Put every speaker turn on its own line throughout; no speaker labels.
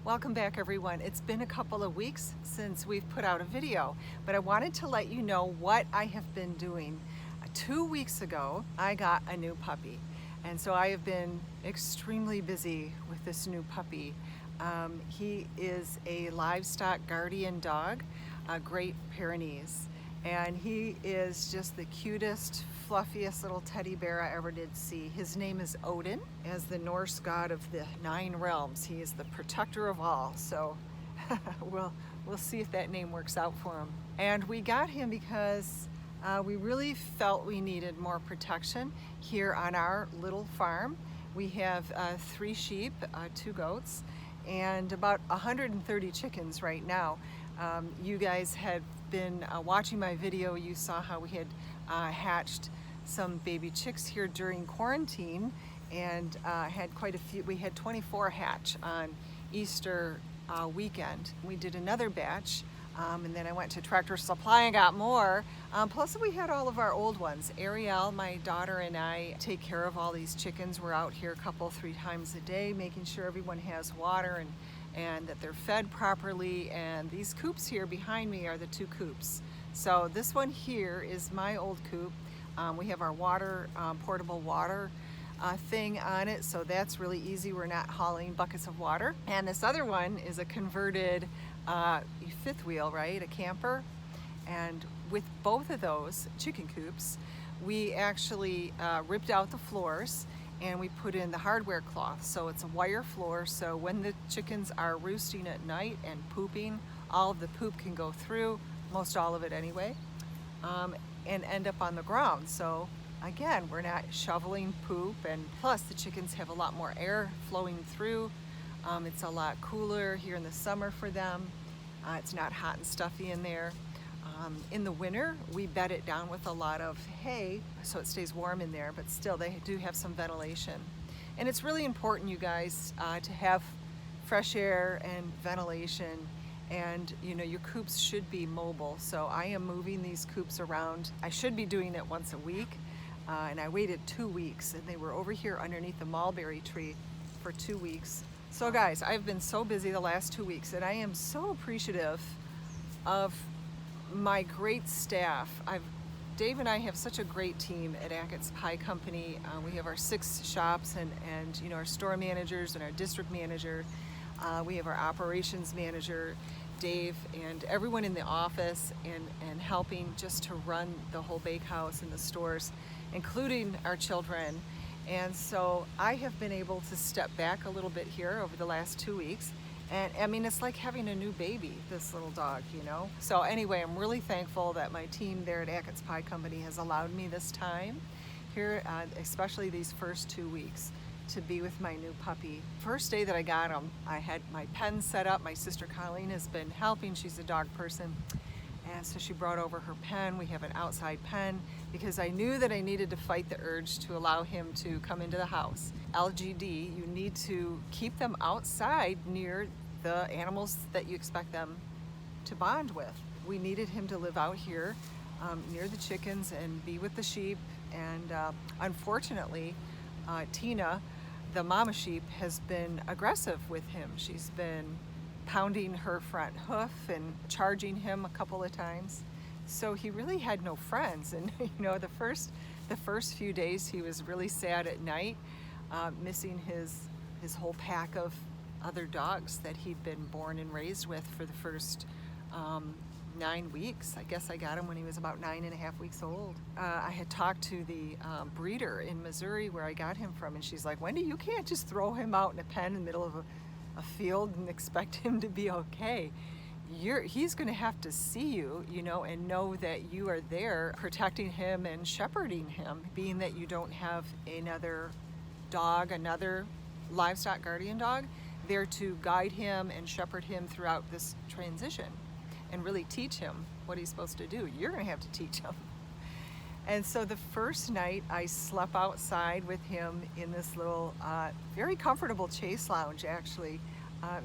Welcome back everyone. It's been a couple of weeks since we've put out a video, but I wanted to let you know what I have been doing. 2 weeks ago, I got a new puppy. And so I have been extremely busy with this new puppy. He is a livestock guardian dog, a Great Pyrenees. And he is just the cutest, fluffiest little teddy bear I ever did see. His name is Odin, as the Norse god of the 9 realms. He is the protector of all. So we'll see if that name works out for him. And we got him because we really felt we needed more protection here on our little farm. We have 3 sheep, 2 goats, and about 130 chickens right now. You guys had been watching my video. You saw how we had hatched some baby chicks here during quarantine and had quite a few. We had 24 hatch on Easter weekend. We did another batch and then I went to Tractor Supply and got more. Plus we had all of our old ones. Ariel, my daughter, and I take care of all these chickens. We're out here 3 times a day making sure everyone has water and that they're fed properly. And these coops here behind me are the 2 coops. So this one here is my old coop. We have our water, portable water thing on it, so that's really easy. We're not hauling buckets of water. And this other one is a converted 5th wheel, right? A camper. And with both of those chicken coops, we actually ripped out the floors and we put in the hardware cloth. So it's a wire floor, so when the chickens are roosting at night and pooping, all of the poop can go through, most all of it anyway, and end up on the ground. So again, we're not shoveling poop, and plus the chickens have a lot more air flowing through. It's a lot cooler here in the summer for them. It's not hot and stuffy in there. In the winter, we bed it down with a lot of hay so it stays warm in there, but still they do have some ventilation. And it's really important, you guys, to have fresh air and ventilation. And you know, your coops should be mobile. So I am moving these coops around. I should be doing it once a week. And I waited 2 weeks, and they were over here underneath the mulberry tree for 2 weeks. So guys, I've been so busy the last 2 weeks, and I am so appreciative of my great staff. Dave and I have such a great team at Achatz Pie Company. We have our 6 shops and you know, our store managers and our district manager. We have our operations manager, Dave, and everyone in the office and helping just to run the whole bakehouse and the stores, including our children. And so I have been able to step back a little bit here over the last 2 weeks. And I mean, it's like having a new baby, this little dog, you know? So anyway, I'm really thankful that my team there at Achatz Pie Company has allowed me this time here, especially these first 2 weeks, to be with my new puppy. First day that I got him, I had my pen set up. My sister Colleen has been helping. She's a dog person. And so she brought over her pen. We have an outside pen because I knew that I needed to fight the urge to allow him to come into the house. LGD, you need to keep them outside near the animals that you expect them to bond with. We needed him to live out here near the chickens and be with the sheep. And unfortunately, Tina, the mama sheep, has been aggressive with him. She's been pounding her front hoof and charging him a couple of times. So he really had no friends. And you know, the first few days he was really sad at night, missing his whole pack of other dogs that he'd been born and raised with for the first 9 weeks. I guess I got him when he was about 9.5 weeks old. I had talked to the breeder in Missouri where I got him from, and she's like, Wendy, you can't just throw him out in a pen in the middle of a field and expect him to be okay. He's going to have to see you, you know, and know that you are there protecting him and shepherding him, being that you don't have another dog, another livestock guardian dog, there to guide him and shepherd him throughout this transition and really teach him what he's supposed to do. You're going to have to teach him. And so the first night I slept outside with him in this little, very comfortable chase lounge actually.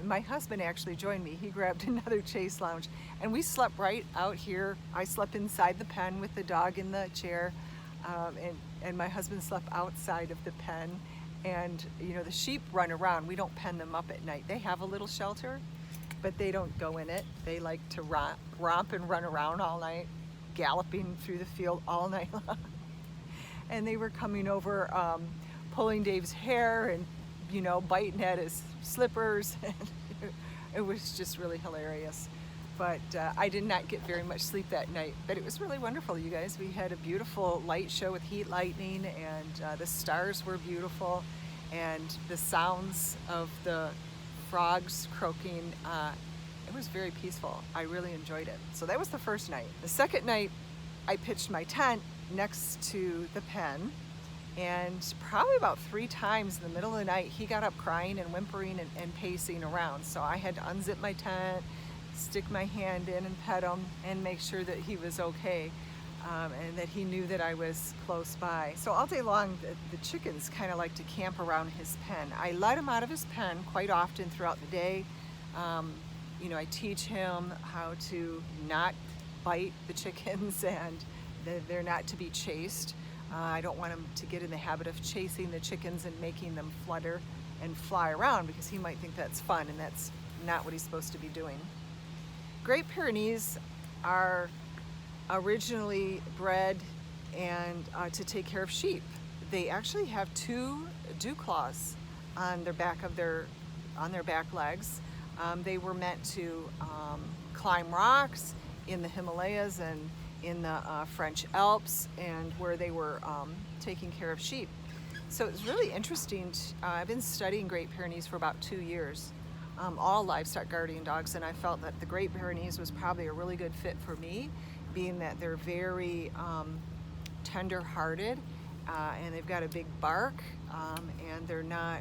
My husband actually joined me. He grabbed another chase lounge and we slept right out here. I slept inside the pen with the dog in the chair, and my husband slept outside of the pen. And you know, the sheep run around. We don't pen them up at night. They have a little shelter, but they don't go in it. They like to romp and run around all night, galloping through the field all night long. And they were coming over, pulling Dave's hair and, you know, biting at his slippers. It was just really hilarious. But I did not get very much sleep that night. But it was really wonderful, you guys. We had a beautiful light show with heat lightning, and the stars were beautiful, and the sounds of the frogs croaking, it was very peaceful. I really enjoyed it. So that was the first night. The second night, I pitched my tent next to the pen, and probably about 3 times in the middle of the night, he got up crying and whimpering and pacing around. So I had to unzip my tent, stick my hand in and pet him and make sure that he was okay, and that he knew that I was close by. So all day long, the chickens kind of like to camp around his pen. I let him out of his pen quite often throughout the day. You know, I teach him how to not bite the chickens, and they're not to be chased. I don't want him to get in the habit of chasing the chickens and making them flutter and fly around, because he might think that's fun, and that's not what he's supposed to be doing. Great Pyrenees are originally bred and to take care of sheep. They actually have 2 dew claws on their back legs. They were meant to climb rocks in the Himalayas and in the French Alps, and where they were taking care of sheep. So it's really interesting. I've been studying Great Pyrenees for about 2 years, all livestock guardian dogs, and I felt that the Great Pyrenees was probably a really good fit for me, being that they're very tender-hearted, and they've got a big bark, and they're not,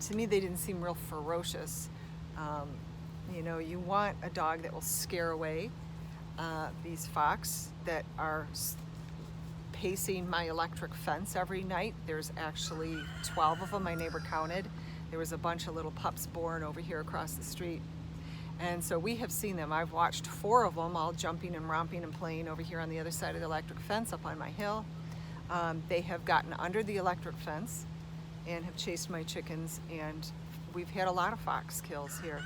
to me, they didn't seem real ferocious. You know, you want a dog that will scare away these fox that are pacing my electric fence every night. There's actually 12 of them, my neighbor counted. There was a bunch of little pups born over here across the street. And so we have seen them. I've watched 4 of them all jumping and romping and playing over here on the other side of the electric fence up on my hill. They have gotten under the electric fence and have chased my chickens, and we've had a lot of fox kills here,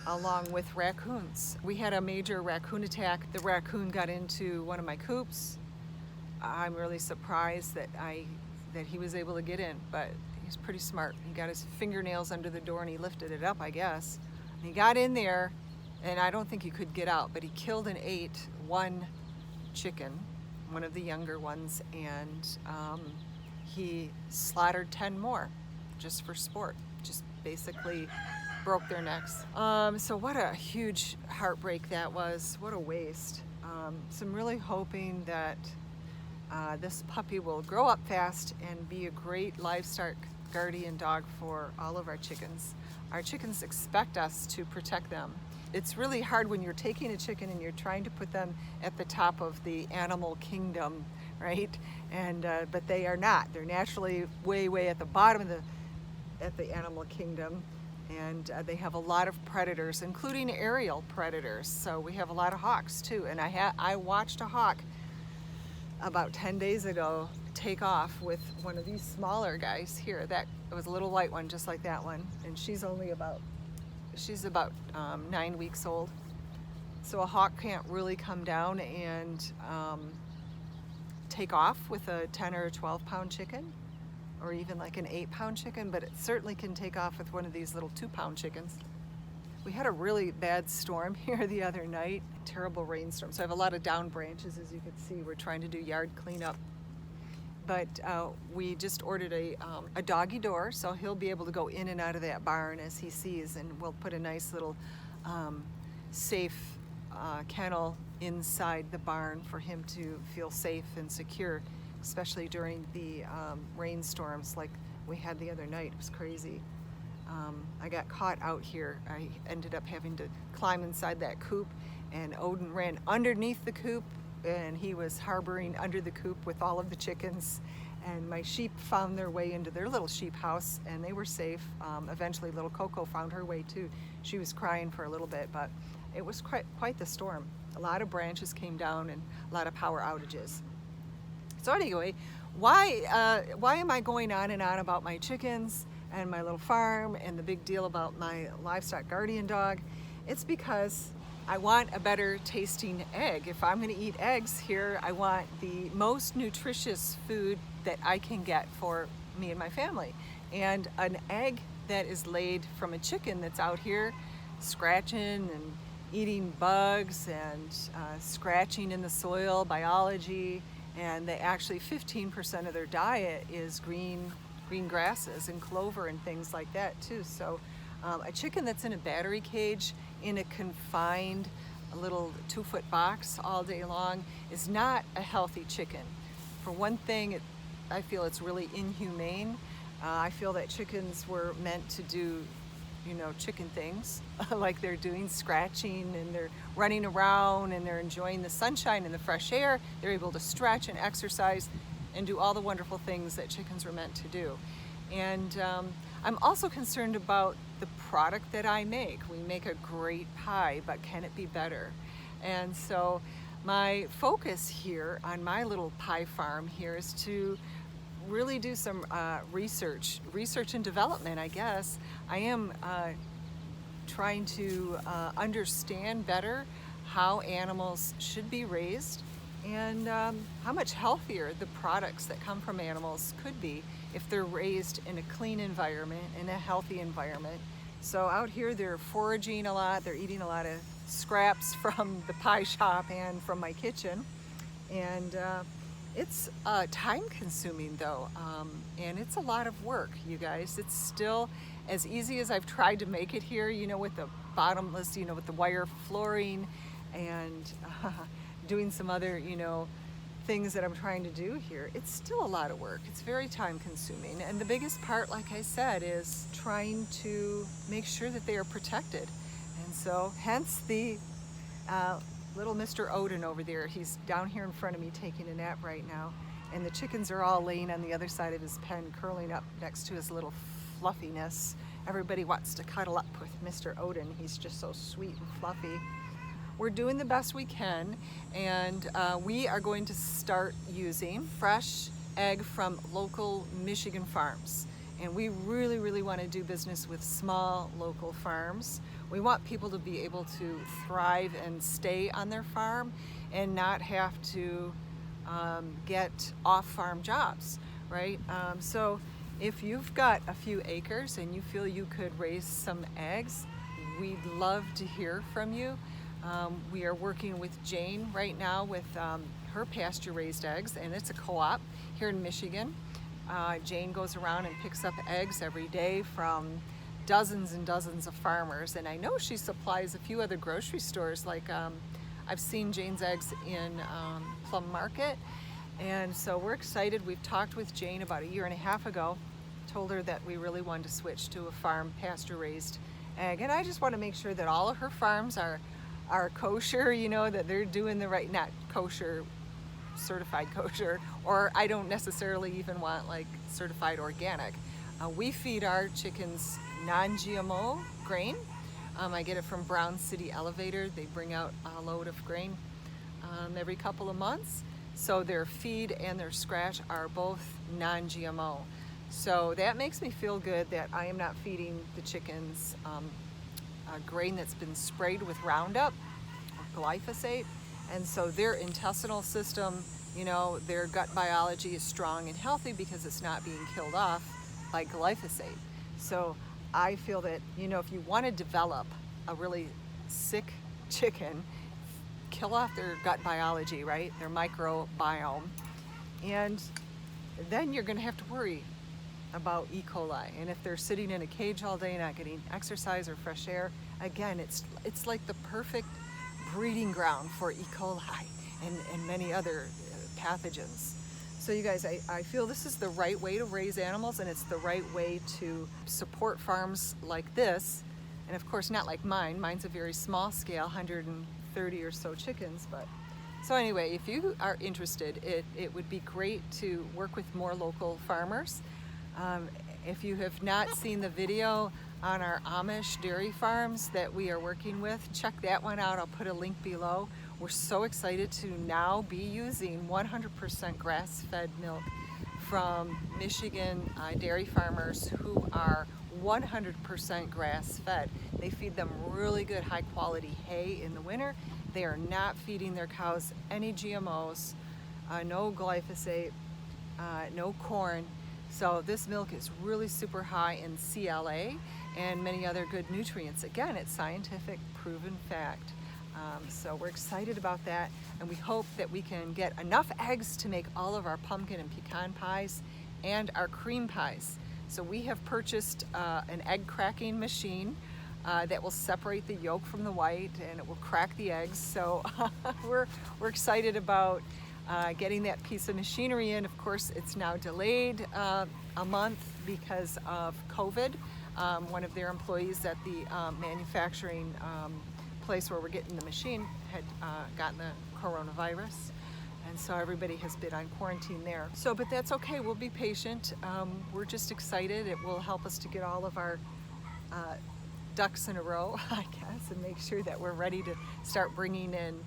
along with raccoons. We had a major raccoon attack. The raccoon got into one of my coops. I'm really surprised that he was able to get in, but he's pretty smart. He got his fingernails under the door and he lifted it up, I guess. And he got in there, and I don't think he could get out, but he killed and ate 1 chicken, one of the younger ones, and he slaughtered 10 more just for sport, just basically broke their necks. So what a huge heartbreak that was. What a waste. So I'm really hoping that this puppy will grow up fast and be a great livestock guardian dog for all of our chickens. Our chickens expect us to protect them. It's really hard when you're taking a chicken and you're trying to put them at the top of the animal kingdom, right? And but they are not. They're naturally way at the bottom of the animal kingdom, and they have a lot of predators, including aerial predators. So we have a lot of hawks too. And I watched a hawk about 10 days ago take off with one of these smaller guys here. That it was a little white one, just like that one, and she's about 9 weeks old. So a hawk can't really come down and take off with a 10 or 12 pound chicken, or even like an 8-pound chicken, but it certainly can take off with one of these little 2-pound chickens. We had a really bad storm here the other night, terrible rainstorm. So I have a lot of down branches, as you can see. We're trying to do yard cleanup. But we just ordered a doggy door, so he'll be able to go in and out of that barn as he sees, and we'll put a nice little safe kennel inside the barn for him to feel safe and secure, especially during the rainstorms like we had the other night. It was crazy. I got caught out here. I ended up having to climb inside that coop, and Odin ran underneath the coop, and he was harboring under the coop with all of the chickens, and my sheep found their way into their little sheep house, and they were safe. Eventually little Coco found her way too. She was crying for a little bit, but it was quite the storm. A lot of branches came down and a lot of power outages. So anyway, why am I going on and on about my chickens and my little farm and the big deal about my livestock guardian dog? It's because I want a better tasting egg. If I'm going to eat eggs here, I want the most nutritious food that I can get for me and my family. And an egg that is laid from a chicken that's out here scratching and eating bugs and scratching in the soil, biology, and they actually 15% of their diet is green grasses and clover and things like that too. So a chicken that's in a battery cage in a confined little 2-foot box all day long is not a healthy chicken. For one thing, I feel it's really inhumane. I feel that chickens were meant to do, you know, chicken things like they're doing, scratching, and they're running around and they're enjoying the sunshine and the fresh air. They're able to stretch and exercise and do all the wonderful things that chickens were meant to do. And I'm also concerned about the product that I make. We make a great pie, but can it be better? And so my focus here on my little pie farm here is to really do some research and development, I guess. I am trying to understand better how animals should be raised and how much healthier the products that come from animals could be if they're raised in a clean environment, in a healthy environment. So out here they're foraging a lot, they're eating a lot of scraps from the pie shop and from my kitchen. And it's time consuming though, and it's a lot of work, you guys. It's still as easy as I've tried to make it here, you know, with the bottomless, you know, with the wire flooring and doing some other, you know, things that I'm trying to do here. It's still a lot of work. It's very time consuming. And the biggest part, like I said, is trying to make sure that they are protected. And so hence the little Mr. Odin over there. He's down here in front of me taking a nap right now. And the chickens are all laying on the other side of his pen, curling up next to his little fluffiness. Everybody wants to cuddle up with Mr. Odin. He's just so sweet and fluffy. We're doing the best we can, and we are going to start using fresh egg from local Michigan farms. And we really, really want to do business with small local farms. We want people to be able to thrive and stay on their farm and not have to get off-farm jobs, right? So if you've got a few acres and you feel you could raise some eggs, we'd love to hear from you. We are working with Jane right now with her pasture raised eggs, and it's a co-op here in Michigan. Jane goes around and picks up eggs every day from dozens and dozens of farmers, and I know she supplies a few other grocery stores. Like I've seen Jane's eggs in Plum Market, and so we're excited. We've talked with Jane about 1.5 years ago, told her that we really wanted to switch to a farm pasture raised egg, and I just want to make sure that all of her farms are kosher, you know, that they're doing the right, not kosher, certified kosher, or I don't necessarily even want like certified organic. We feed our chickens non-GMO grain. I get it from Brown City Elevator. They bring out a load of grain every couple of months. So their feed and their scratch are both non-GMO. So that makes me feel good that I am not feeding the chickens grain that's been sprayed with Roundup or glyphosate, and so their intestinal system, you know, their gut biology is strong and healthy because it's not being killed off by glyphosate. So I feel that, you know, if you want to develop a really sick chicken, kill off their gut biology, right, their microbiome, and then you're going to have to worry about E. coli. And if they're sitting in a cage all day not getting exercise or fresh air, again, it's like the perfect breeding ground for E. coli and many other pathogens. So you guys, I feel this is the right way to raise animals, and it's the right way to support farms like this. And of course, not like mine. Mine's a very small scale, 130 or so chickens. But so anyway, if you are interested, it would be great to work with more local farmers. If you have not seen the video on our Amish dairy farms that we are working with, check that one out. I'll put a link below. We're so excited to now be using 100% grass-fed milk from Michigan dairy farmers who are 100% grass-fed. They feed them really good high-quality hay in the winter. They are not feeding their cows any GMOs, no glyphosate, no corn. So this milk is really super high in CLA and many other good nutrients. Again, it's scientific proven fact. So we're excited about that, and we hope that we can get enough eggs to make all of our pumpkin and pecan pies and our cream pies. So we have purchased an egg cracking machine that will separate the yolk from the white, and it will crack the eggs. So we're excited about getting that piece of machinery in. Of course, it's now delayed a month because of COVID. One of their employees at the manufacturing place where we're getting the machine had gotten the coronavirus, and so everybody has been on quarantine there. So, but that's okay, we'll be patient. We're just excited. It will help us to get all of our ducks in a row, I guess, and make sure that we're ready to start bringing in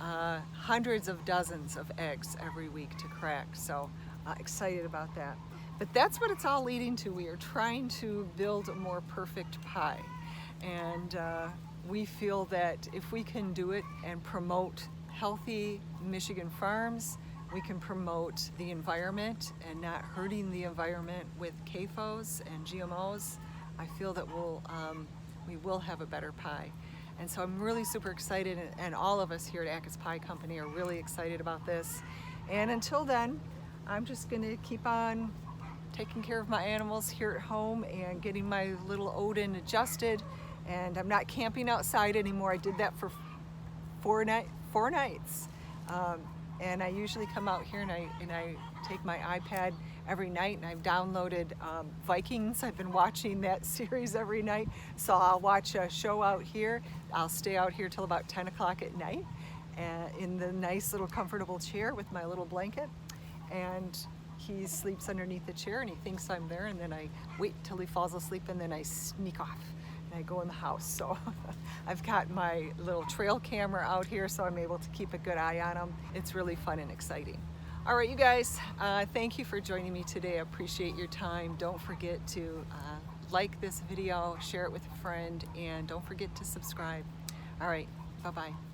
hundreds of dozens of eggs every week to crack. So excited about that. But that's what it's all leading to. We are trying to build a more perfect pie, and we feel that if we can do it and promote healthy Michigan farms, we can promote the environment and not hurting the environment with CAFOs and GMOs. I feel that we will have a better pie. And so I'm really super excited, and all of us here at Achatz Pie Company are really excited about this. And until then, I'm just gonna keep on taking care of my animals here at home and getting my little Odin adjusted. And I'm not camping outside anymore. I did that for four nights. And I usually come out here and I take my iPad every night, and I've downloaded Vikings. I've been watching that series every night. So I'll watch a show out here. I'll stay out here till about 10 o'clock at night in the nice little comfortable chair with my little blanket. And he sleeps underneath the chair and he thinks I'm there, and then I wait till he falls asleep, and then I sneak off and I go in the house. So I've got my little trail camera out here, so I'm able to keep a good eye on him. It's really fun and exciting. All right, you guys, thank you for joining me today. I appreciate your time. Don't forget to like this video, share it with a friend, and don't forget to subscribe. All right, bye-bye.